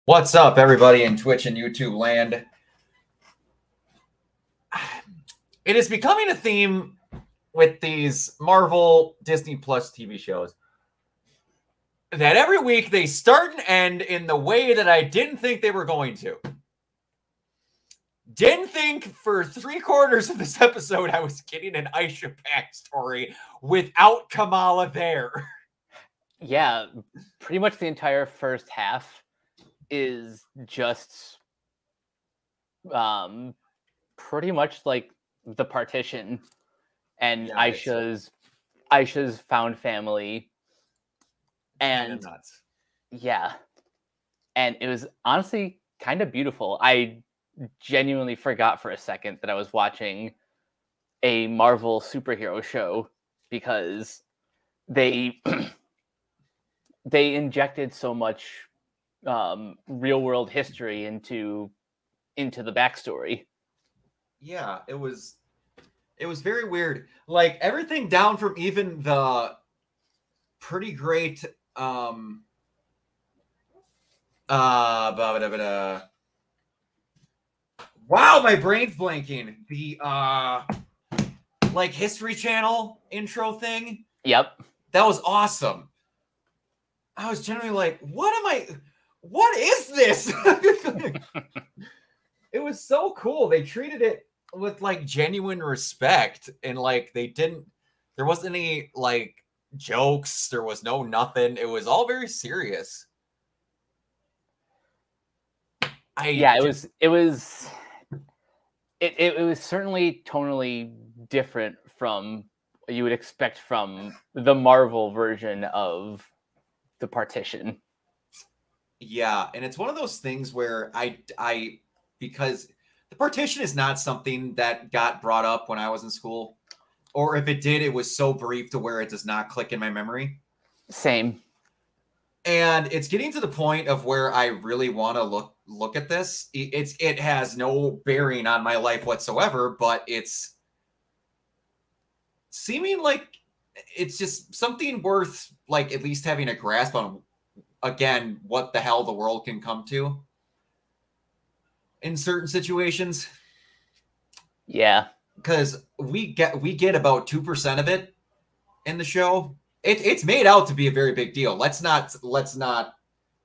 What's up, everybody in Twitch and YouTube land? It is becoming a theme with these Marvel Disney Plus TV shows that every week they start and end in the way that I didn't think they were going to. Didn't think for 3/4 of this episode I was getting an Aisha backstory without Kamala there. Yeah, pretty much the entire first half is just pretty much like the partition and Yeah, Aisha's found family. And nuts. Yeah. And it was honestly kind of beautiful. I genuinely forgot for a second that I was watching a Marvel superhero show because they they injected so much real world history into the backstory. Yeah, it was very weird. Like everything down from even the pretty great wow, my brain's blanking. The like History Channel intro thing. Yep. That was awesome. I was generally like, what is this? It was so cool. They treated it with like genuine respect, and like there wasn't any like jokes, there was no nothing. It was all very serious. It was certainly tonally different from what you would expect from the Marvel version of the partition. Yeah, and it's one of those things where because the partition is not something that got brought up when I was in school, or if it did, it was so brief to where it does not click in my memory. Same. And it's getting to the point of where I really want to look at this. It has no bearing on my life whatsoever, but it's seeming like it's just something worth like at least having a grasp on, again, what the hell the world can come to in certain situations. Yeah, because we get about 2% of it in the show. It's made out to be a very big deal. Let's not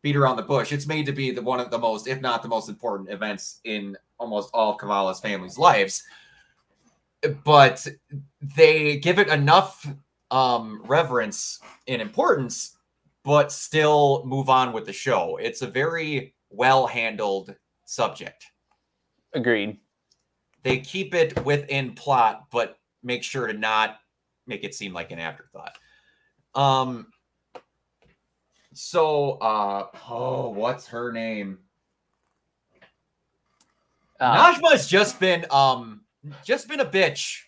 beat around the bush. It's made to be one of the most, if not the most important events in almost all of Kamala's family's lives. But they give it enough reverence and importance, but still move on with the show. It's a very well-handled subject. Agreed. They keep it within plot, but make sure to not make it seem like an afterthought. What's her name? Najma's just been a bitch.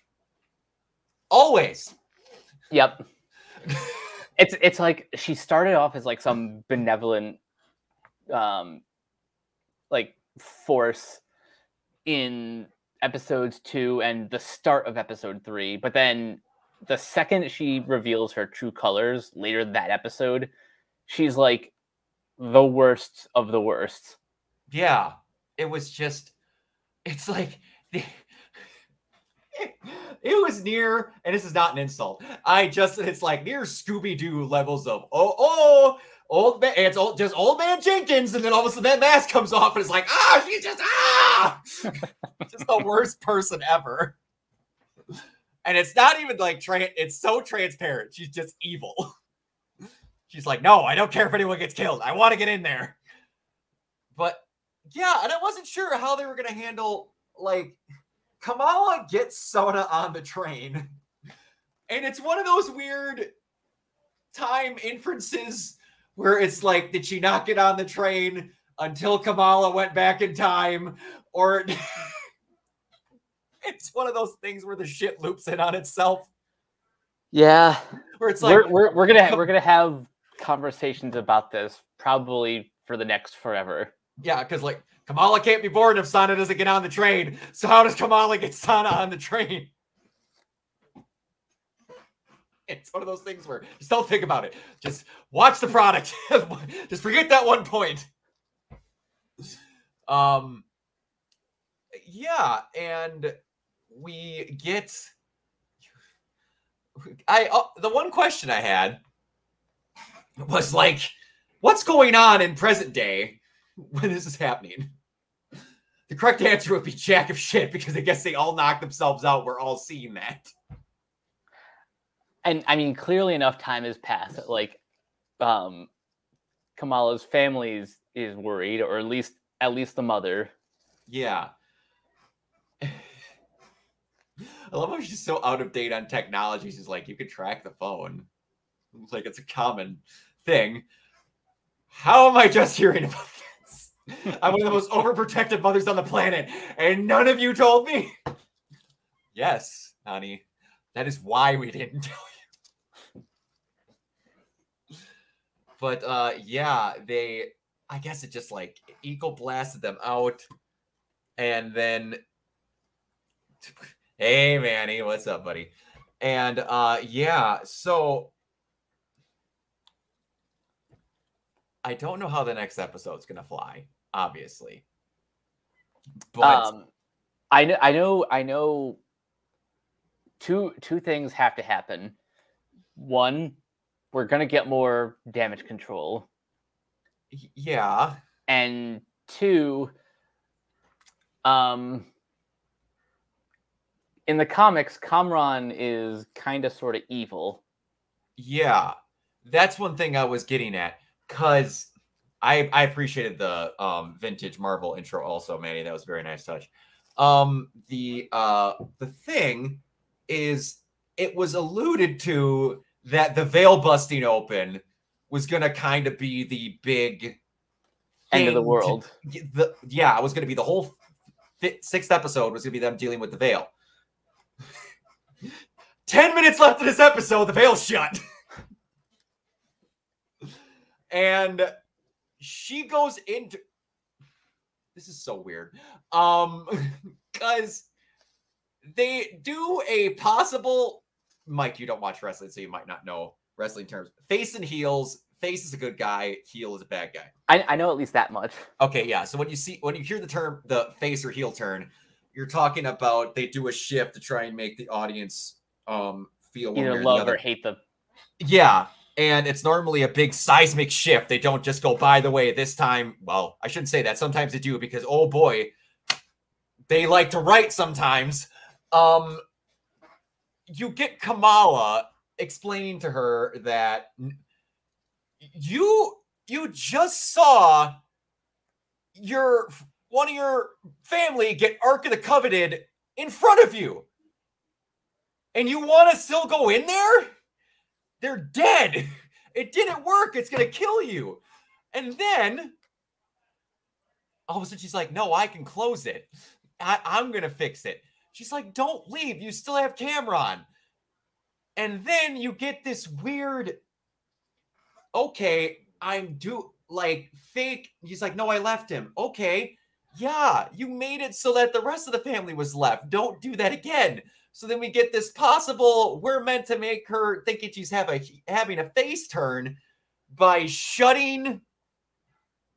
Always. Yep. It's like she started off as like some benevolent like force in episodes 2 and the start of episode 3, but then the second she reveals her true colors later that episode, she's like the worst of the worst. Yeah, it was just, it's like it was near, and this is not an insult, it's like near Scooby-Doo levels of old man, it's just old man Jenkins, and then all of a sudden that mask comes off and it's like, she's just just the worst person ever. And it's not even like it's so transparent. She's just evil. She's like, no, I don't care if anyone gets killed. I want to get in there. But yeah, and I wasn't sure how they were going to handle, like, Kamala gets Sona on the train. And it's one of those weird time inferences where it's like, did she not get on the train until Kamala went back in time? Or it's one of those things where the shit loops in on itself. Yeah, where it's like we're gonna have conversations about this probably for the next forever. Yeah, because like Kamala can't be born if Sana doesn't get on the train. So how does Kamala get Sana on the train? It's one of those things where just don't think about it. Just watch the product. Just forget that one point. Yeah, and we get the one question I had was like, what's going on in present day when this is happening? The correct answer would be jack of shit, because I guess they all knocked themselves out. We're all seeing that. And I mean, clearly enough time has passed. Like, Kamala's family is worried, or at least the mother. Yeah. I love how she's so out of date on technology. She's like, you can track the phone. It's like, it's a common thing. How am I just hearing about this? I'm one of the most overprotective mothers on the planet, and none of you told me. Yes, honey. That is why we didn't tell you. But yeah, I guess it just like eco blasted them out. And then, hey Manny, what's up, buddy? And yeah, so I don't know how the next episode's gonna fly, obviously. But I know two things have to happen. One, we're gonna get more damage control. Yeah. And two, in the comics, Kamran is kind of sort of evil. Yeah. That's one thing I was getting at, because I appreciated the vintage Marvel intro also, Manny. That was a very nice touch. The thing is, it was alluded to that the veil busting open was gonna kind of be the big end of the world. It was gonna be the whole sixth episode was gonna be them dealing with the veil. 10 minutes left of this episode, the veil's shut. And she goes into, this is so weird, because they do a possible, Mike, you don't watch wrestling, so you might not know wrestling terms. Face and heels. Face is a good guy, heel is a bad guy. I know at least that much. Okay, yeah. So when you hear the term the face or heel turn, you're talking about they do a shift to try and make the audience feel either love or hate them. Yeah. And it's normally a big seismic shift. They don't just go, by the way, this time. Well, I shouldn't say that. Sometimes they do, because, oh boy, they like to write sometimes. You get Kamala explaining to her that you just saw one of your family get Ark of the Covenant in front of you. And you want to still go in there? They're dead. It didn't work. It's going to kill you. And then all of a sudden she's like, no, I can close it. I'm going to fix it. She's like, don't leave. You still have Cameron. And then you get this weird, okay, fake. He's like, no, I left him. Okay. Yeah, you made it so that the rest of the family was left. Don't do that again. So then we get this possible, we're meant to make her thinking she's having a face turn by shutting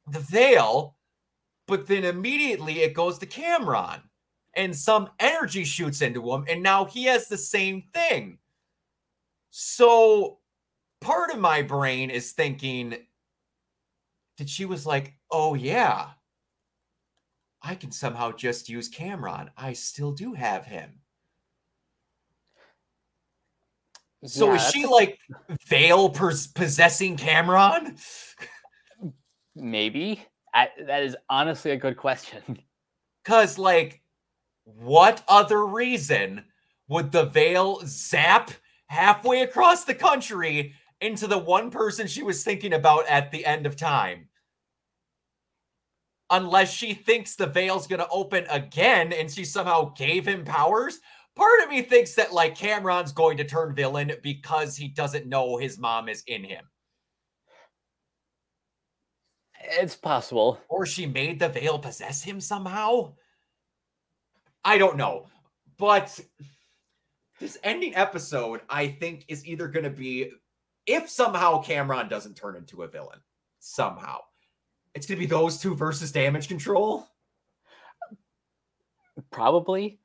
the veil, but then immediately it goes to Cameron and some energy shoots into him, and now he has the same thing. So part of my brain is thinking that she was like, oh yeah, I can somehow just use Cameron. I still do have him. So is she like veil possessing Cameron? Maybe. That is honestly a good question. Because, like, what other reason would the veil zap halfway across the country into the one person she was thinking about at the end of time? Unless she thinks the veil's going to open again and she somehow gave him powers. Part of me thinks that, like, Cameron's going to turn villain because he doesn't know his mom is in him. It's possible. Or she made the veil possess him somehow. I don't know. But this ending episode, I think, is either going to be, if somehow Cameron doesn't turn into a villain, somehow, It's going to be those two versus Damage Control? Probably.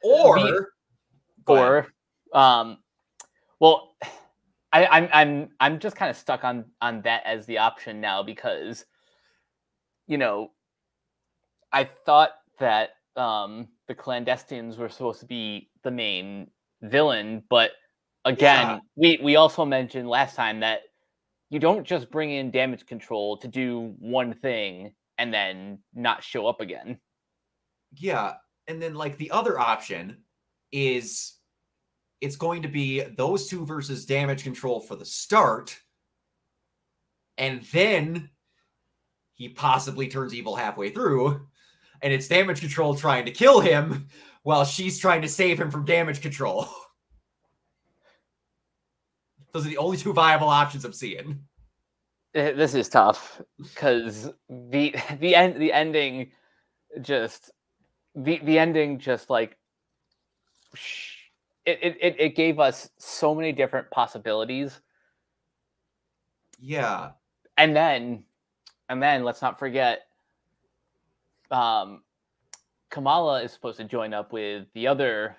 Or... Or, well, I'm just kind of stuck on that as the option now because, you know, I thought that the clandestines were supposed to be the main villain, but again, we also mentioned last time that you don't just bring in Damage Control to do one thing and then not show up again. Yeah, and then like the other option is it's going to be those two versus Damage Control for the start, and then he possibly turns evil halfway through, and it's Damage Control trying to kill him while she's trying to save him from Damage Control. Those are the only two viable options I'm seeing. This is tough because the ending just like it gave us so many different possibilities. Yeah, and then let's not forget, Kamala is supposed to join up with the other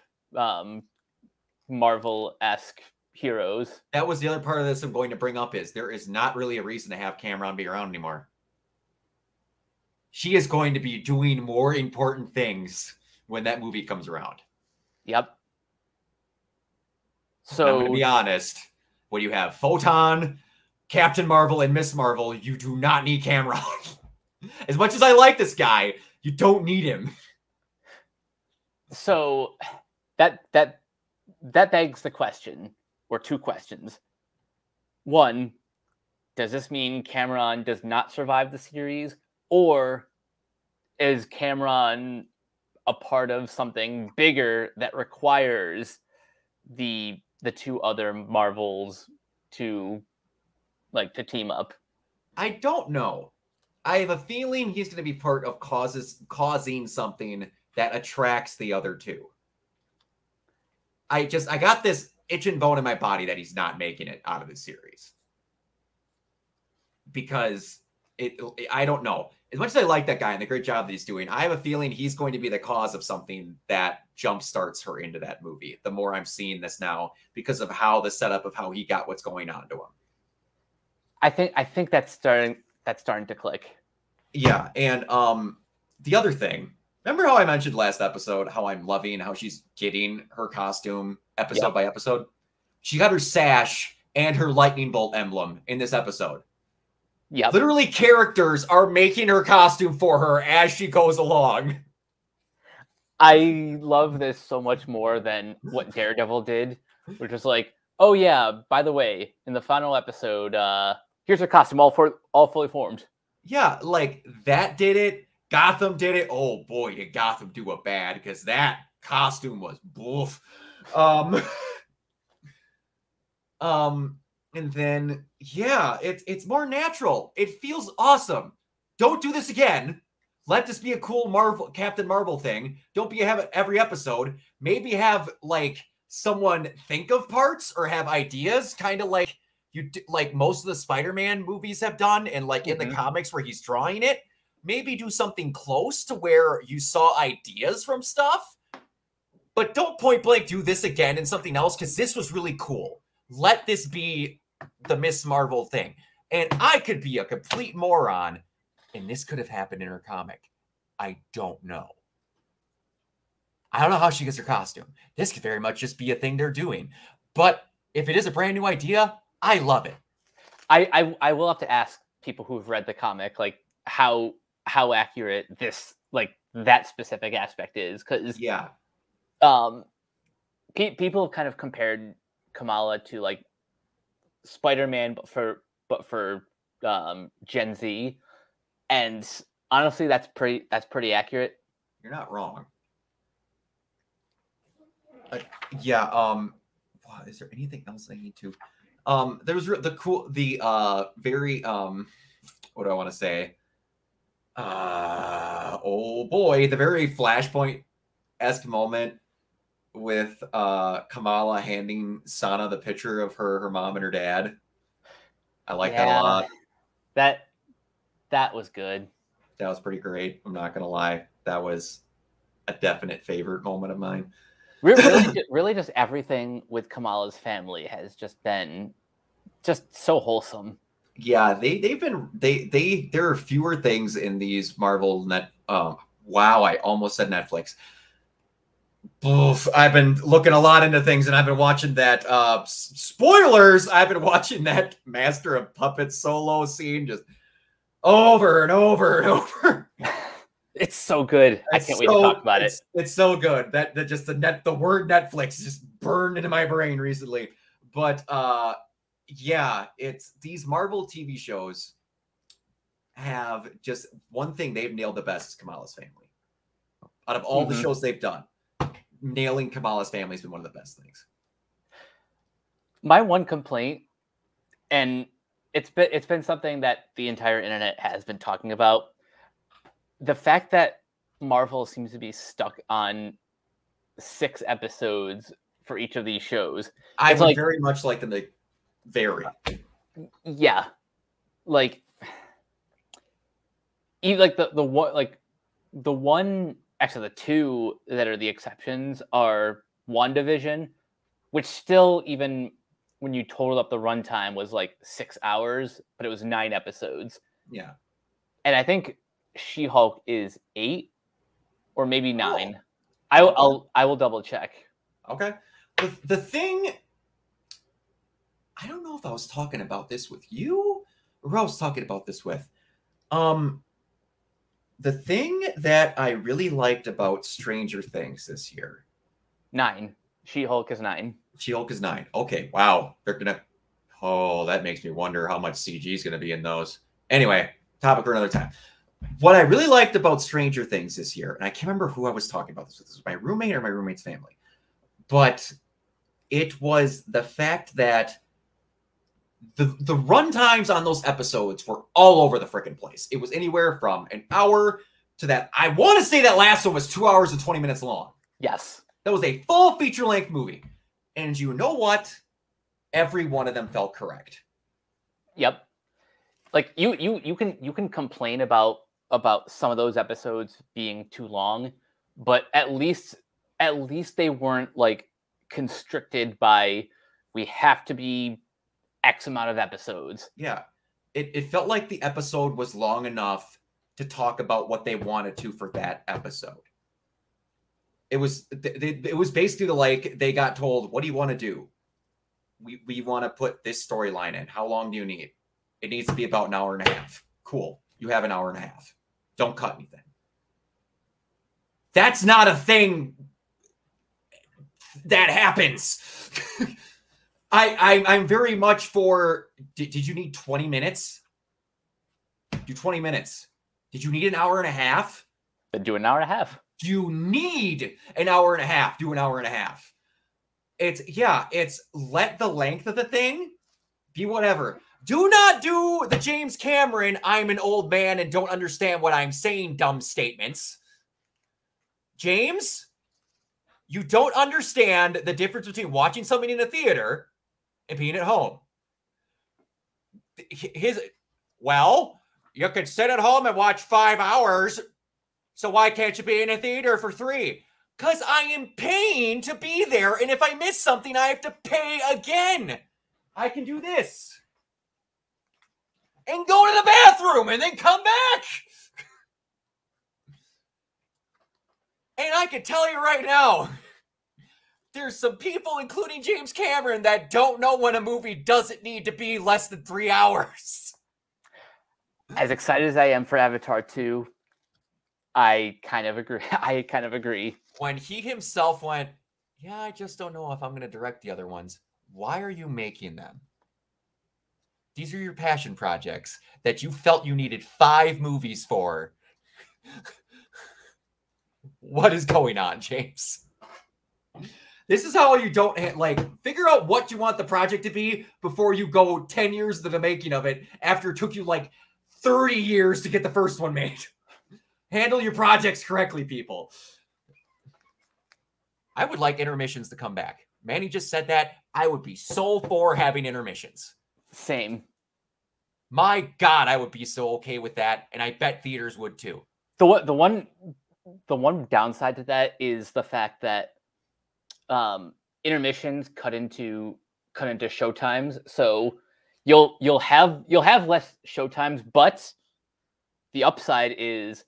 Marvel-esque heroes. That was the other part of this I'm going to bring up is there is not really a reason to have Cameron be around anymore. She is going to be doing more important things when that movie comes around. Yep. So I'm going to be honest. When you have Photon, Captain Marvel, and Miss Marvel, you do not need Cameron. As much as I like this guy, you don't need him. So that begs the question, or two questions. One, does this mean Cameron does not survive the series, or is Cameron a part of something bigger that requires the two other Marvels to team up? I don't know. I have a feeling he's going to be part of causing something that attracts the other two. I got this itching bone in my body that he's not making it out of the series. Because I don't know. As much as I like that guy and the great job that he's doing, I have a feeling he's going to be the cause of something that jumpstarts her into that movie. The more I'm seeing this now, because of how the setup of how he got what's going on to him. I think that's starting to click. Yeah, and the other thing, remember how I mentioned last episode how I'm loving how she's getting her costume episode by episode? She got her sash and her lightning bolt emblem in this episode. Yeah, literally characters are making her costume for her as she goes along. I love this so much more than what Daredevil did, which was like, oh yeah, by the way, in the final episode, here's her costume, all fully formed. Yeah, like that did it. Gotham did it. Oh boy, did Gotham do a bad, because that costume was boof. And then, yeah, it's more natural. It feels awesome. Don't do this again. Let this be a cool Captain Marvel thing. Don't have it every episode. Maybe have like someone think of parts or have ideas, kind of like like most of the Spider-Man movies have done, and like in the comics where he's drawing it. Maybe do something close to where you saw ideas from stuff, but don't point blank do this again and something else, because this was really cool. Let this be the Miss Marvel thing. And I could be a complete moron, and this could have happened in her comic. I don't know. I don't know how she gets her costume. This could very much just be a thing they're doing. But if it is a brand new idea, I love it. I will have to ask people who've read the comic, like how accurate this, like that specific aspect is, because people have kind of compared Kamala to like Spider-Man, but for Gen Z, and honestly, that's pretty accurate. You're not wrong. Is there anything else I need to? There was very what do I want to say? Oh boy, the very Flashpoint-esque moment with Kamala handing Sana the picture of her mom and her dad. I like that a lot. That was good. That was pretty great. I'm not gonna lie. That was a definite favorite moment of mine. Really, just everything with Kamala's family has just been just so wholesome. Yeah, there are fewer things in these Marvel net. Wow, I almost said Netflix. Oof, I've been looking a lot into things, and I've been watching that. Spoilers! I've been watching that Master of Puppets solo scene just over and over and over. It's so good. I can't wait to talk about it. It's so good that just the word Netflix just burned into my brain recently. But yeah, it's these Marvel TV shows have just one thing they've nailed the best is Kamala's family. Out of all the shows they've done, nailing Kamala's family has been one of the best things. My one complaint, and it's been something that the entire internet has been talking about, the fact that Marvel seems to be stuck on 6 episodes for each of these shows. I would very much like them to vary. Yeah, like even like the one actually the two that are the exceptions are WandaVision, which still, even when you total up the runtime, was like 6 hours, but it was 9 episodes. Yeah, and I think She-Hulk is 8 or maybe 9. Oh. I will double check. Okay. The thing, I don't know if I was talking about this with you or who I was talking about this with. The thing that I really liked about Stranger Things this year. 9. She-Hulk is 9. She-Hulk is 9. Okay, wow. They're gonna. Oh, that makes me wonder how much CG is gonna be in those. Anyway, topic for another time. What I really liked about Stranger Things this year, and I can't remember who I was talking about this with. This was my roommate or my roommate's family, but it was the fact that the run times on those episodes were all over the freaking place. It was anywhere from an hour to that. I want to say that last one was 2 hours and 20 minutes long. Yes. That was a full feature-length movie. And you know what? Every one of them felt correct. Yep. Like you can complain about some of those episodes being too long, but at least they weren't like constricted by we have to be X amount of episodes. Yeah. It felt like the episode was long enough to talk about what they wanted to for that episode. It was basically like they got told, what do you want to do? We want to put this storyline in. How long do you need? It needs to be about an hour and a half. Cool. You have an hour and a half. Don't cut anything. That's not a thing that happens. I'm very much for, did you need 20 minutes? Do 20 minutes. Did you need an hour and a half? Then do an hour and a half. Do you need an hour and a half? Do an hour and a half. It's let the length of the thing be whatever. Do not do the James Cameron, I'm an old man and don't understand what I'm saying, dumb statements. James, you don't understand the difference between watching something in a theater and being at home. Well, you could sit at home and watch 5 hours. So why can't you be in a theater for 3? Because I am paying to be there. And if I miss something, I have to pay again. I can do this. And go to the bathroom and then come back. And I can tell you right now, there's some people, including James Cameron, that don't know when a movie doesn't need to be less than 3 hours. As excited as I am for Avatar 2, I kind of agree. When he himself went, yeah, I just don't know if I'm going to direct the other ones. Why are you making them? These are your passion projects that you felt you needed 5 movies for. What is going on, James? This is how you don't, figure out what you want the project to be before you go 10 years into the making of it after it took you 30 years to get the first one made. Handle your projects correctly, people. I would like intermissions to come back. Manny just said that. I would be so for having intermissions. Same. My God, I would be so okay with that, and I bet theaters would too. The one downside to that is the fact that intermissions cut into show times, so you'll have less show times, but the upside is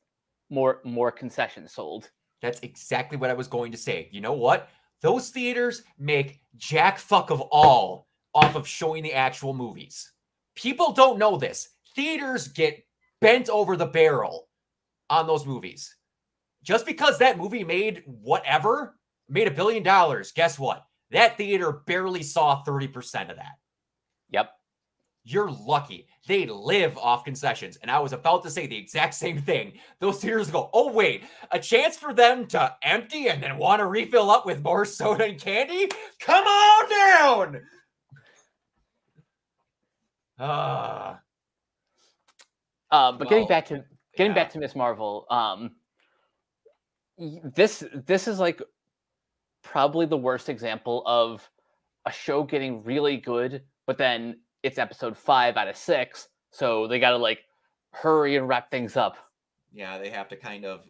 more concessions sold. That's exactly what I was going to say. You know what? Those theaters make jack fuck of all off of showing the actual movies. People don't know this. Theaters get bent over the barrel on those movies. Just because that movie made whatever, made $1 billion, guess what? That theater barely saw 30% of that. Yep. You're lucky. They live off concessions. And I was about to say the exact same thing. Those theaters go, oh, wait, a chance for them to empty and then want to refill up with more soda and candy? Come on down! But getting back to Miss Marvel, this is like probably the worst example of a show getting really good, but then it's episode 5 out of 6, so they gotta like hurry and wrap things up. Yeah, they have to kind of,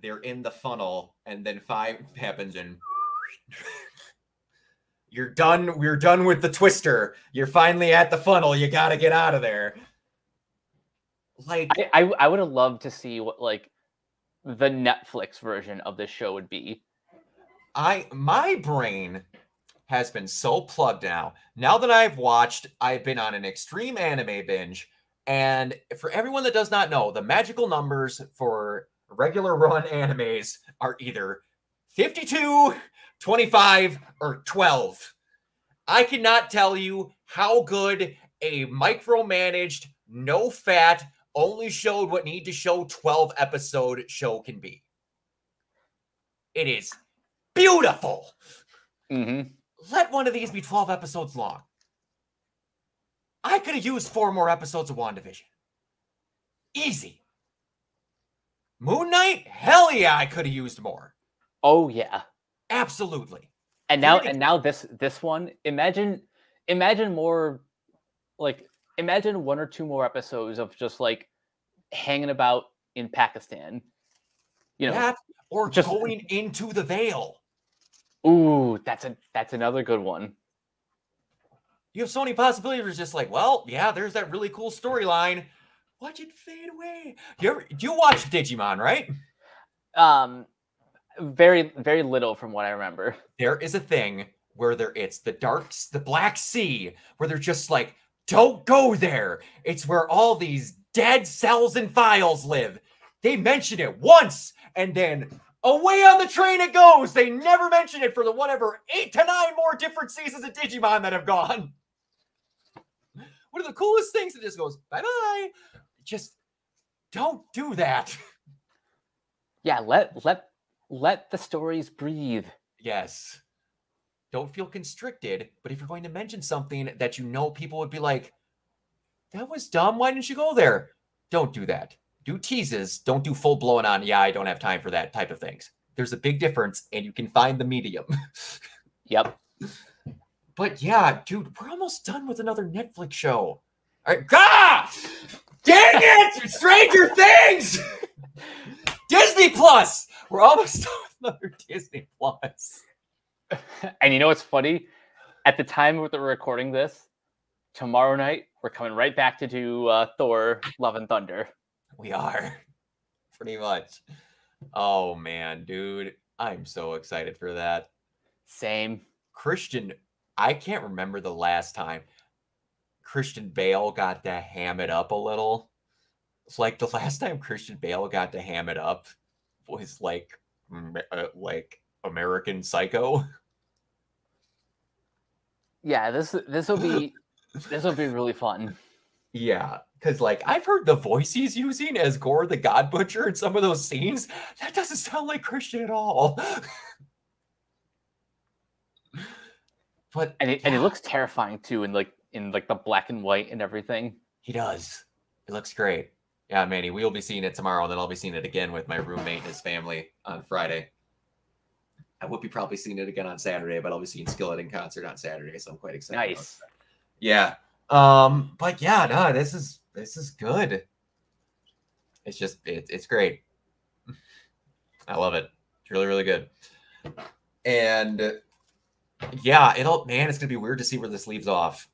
they're in the funnel, and then 5 happens, and you're done. We're done with the twister. You're finally at the funnel. You gotta get out of there. Like, I would have loved to see what like the Netflix version of this show would be. My brain has been so plugged now. Now that I've been on an extreme anime binge. And for everyone that does not know, the magical numbers for regular run animes are either 52, 25, or 12. I cannot tell you how good a micromanaged, no fat, only showed what need to show 12 episode show can be. It is beautiful. Mm-hmm. Let one of these be 12 episodes long. I could have used 4 more episodes of WandaVision. Easy. Moon Knight? Hell yeah, I could have used more. Oh yeah. Absolutely. And now this one, imagine more like imagine 1 or 2 more episodes of just like hanging about in Pakistan. You know, that, or just going into the Veil. Ooh, that's another good one. You have so many possibilities. It's just like, well, yeah, there's that really cool storyline. Watch it fade away. You watch Digimon, right? Very, very little from what I remember. There is a thing where it's the Black Sea, where they're just like, don't go there. It's where all these dead cells and files live. They mention it once, and then away on the train it goes. They never mention it for the whatever 8 to 9 more different seasons of Digimon that have gone. One of the coolest things that just goes, bye-bye. Just don't do that. Yeah, let the stories breathe. Yes. Don't feel constricted, but if you're going to mention something that you know people would be like, that was dumb, why didn't you go there? Don't do that. Do teases. Don't do full blown on, yeah, I don't have time for that type of things. There's a big difference, and you can find the medium. Yep. But yeah, dude, we're almost done with another Netflix show. All right, God! Dang it! Stranger Things! Disney Plus! We're almost done with another Disney Plus. And you know what's funny? At the time that we're recording this, tomorrow night, we're coming right back to do Thor, Love and Thunder. We are. Pretty much. Oh, man, dude. I'm so excited for that. Same. Christian, I can't remember the last time Christian Bale got to ham it up a little. It's like the last time Christian Bale got to ham it up was like American Psycho. Yeah, this will be really fun. Yeah, because like I've heard the voice he's using as Gore the God Butcher in some of those scenes. That doesn't sound like Christian at all. But and he looks terrifying too, in the black and white and everything. He does. It looks great. Yeah, Manny, we'll be seeing it tomorrow, and then I'll be seeing it again with my roommate and his family on Friday. I will be probably seeing it again on Saturday, but I'll be seeing Skillet in concert on Saturday, so I'm quite excited. Nice. Yeah. But yeah, no, this is This is good. It's just it's great. I love it. It's really, really good. And yeah, it's gonna be weird to see where this leaves off.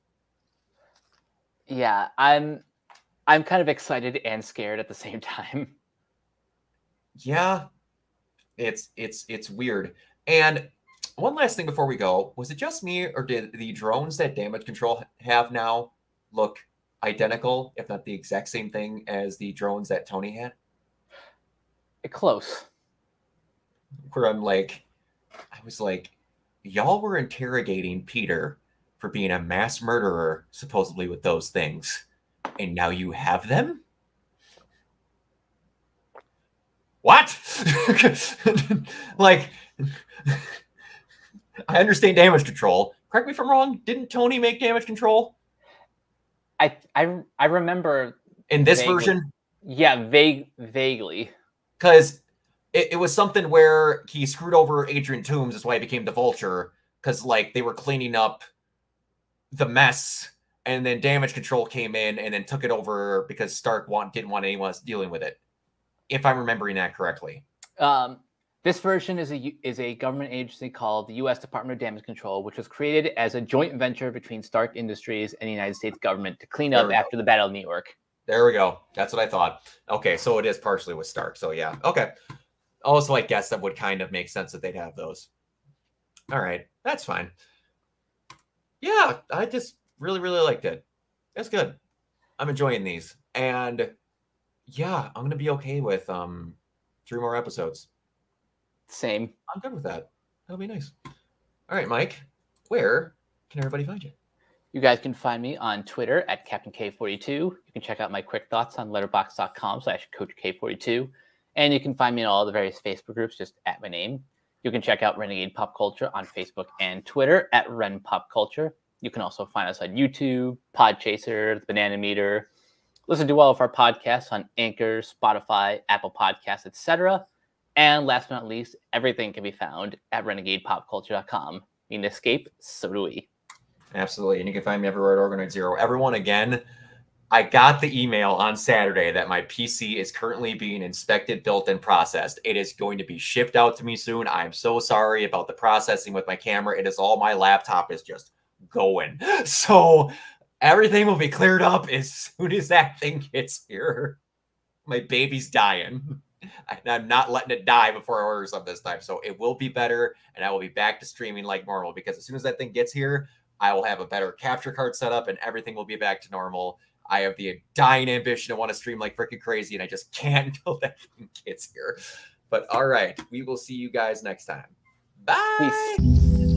Yeah, I'm kind of excited and scared at the same time. Yeah, it's weird. And one last thing before we go, was it just me or did the drones that Damage Control have now look identical, if not the exact same thing as the drones that Tony had? Close. Where I was like, y'all were interrogating Peter for being a mass murderer, supposedly with those things, and now you have them? What? Like, I understand Damage Control. Correct me if I'm wrong. Didn't Tony make Damage Control? I remember In this vaguely. version? Yeah, vaguely. Because it was something where he screwed over Adrian Toomes. That's why he became the Vulture. Because, like, they were cleaning up the mess, and then Damage Control came in and then took it over because Stark didn't want anyone else dealing with it. If I'm remembering that correctly. This version is a government agency called the U.S. Department of Damage Control, which was created as a joint venture between Stark Industries and the United States government to clean up after the Battle of New York. There we go. That's what I thought. Okay, so it is partially with Stark. So yeah, okay. Also, I guess that would kind of make sense that they'd have those. All right, that's fine. Yeah, I just really, really liked it. It's good. I'm enjoying these. And yeah, I'm going to be okay with 3 more episodes. Same. I'm good with that. That'll be nice. All right, Mike, where can everybody find you? You guys can find me on Twitter at CaptainK42. You can check out my quick thoughts on letterboxd.com/CoachK42. And you can find me in all the various Facebook groups just at my name. You can check out Renegade Pop Culture on Facebook and Twitter at Ren Pop Culture. You can also find us on YouTube, Podchaser, The Banana Meter. Listen to all of our podcasts on Anchor, Spotify, Apple Podcasts, etc. And last but not least, everything can be found at renegadepopculture.com. You need to escape, so do we. Absolutely. And you can find me everywhere at Organoid Zero. Everyone, again, I got the email on Saturday that my PC is currently being inspected, built, and processed. It is going to be shipped out to me soon. I'm so sorry about the processing with my camera. It is all my laptop is just going. So everything will be cleared up as soon as that thing gets here. My baby's dying. I'm not letting it die before I order something this time. So it will be better, and I will be back to streaming like normal, because as soon as that thing gets here, I will have a better capture card set up, and everything will be back to normal. I have the dying ambition to want to stream like freaking crazy, and I just can't until that thing gets here. But all right, we will see you guys next time. Bye. Peace.